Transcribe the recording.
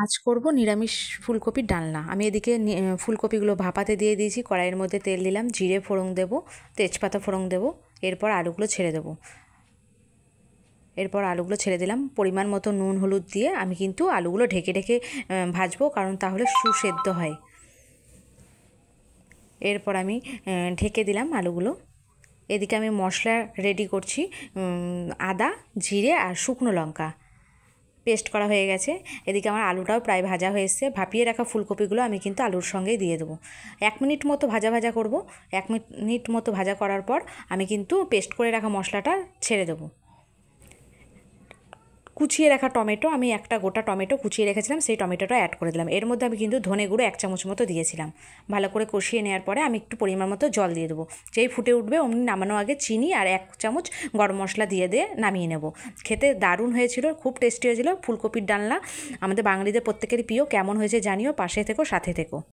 আজ করব নিরামিষ ফুলকপির ডালনা। আমি এদিকে ফুলকপিগুলো ভাপাতে দিয়ে দিয়েছি। কড়াইয়ের মধ্যে তেল দিলাম, জিরে ফোড়ন দেব, তেজপাতা ফোড়ন দেব, এরপর আলুগুলো ছেড়ে দেব। এরপর আলুগুলো ছেড়ে দিলাম, পরিমাণ মতো নুন হলুদ দিয়ে আমি কিন্তু আলুগুলো ঢেকে ঢেকে ভাজবো, কারণ তাহলে সুসেদ্ধ হয়। এরপর আমি ঢেকে দিলাম আলুগুলো। এদিকে আমি মশলা রেডি করছি। আদা, জিরে আর শুকনো লঙ্কা পেস্ট করা হয়ে গেছে। এদিকে আমার আলুটাও প্রায় ভাজা হয়ে এসছে। ভাপিয়ে রাখা ফুলকপিগুলো আমি কিন্তু আলুর সঙ্গেই দিয়ে দেবো। 1 মিনিট মতো ভাজা ভাজা করব। 1 মিনিট মতো ভাজা করার পর আমি কিন্তু পেস্ট করে রাখা মশলাটা ছেড়ে দেবো। কুচিয়ে রাখা টমেটো, আমি একটা গোটা টমেটো কুচিয়ে রেখেছিলাম, সেই টমেটোটা অ্যাড করে দিলাম। এর মধ্যে আমি কিন্তু ধনে গুঁড়ো 1 চামচ মতো দিয়েছিলাম। ভালো করে কষিয়ে নেওয়ার পরে আমি একটু পরিমাণ মতো জল দিয়ে দেবো। যেই ফুটে উঠবে অমনি নামানোর আগে চিনি আর 1 চামচ গরম মশলা দিয়ে নামিয়ে নেব। খেতে দারুণ হয়েছিল, খুব টেস্টি হয়েছিল ফুলকপির ডালনা। আমাদের বাঙালিদের প্রত্যেকেরই প্রিয়। কেমন হয়েছে জানিও, পাশে থেকো, সাথে থেকো।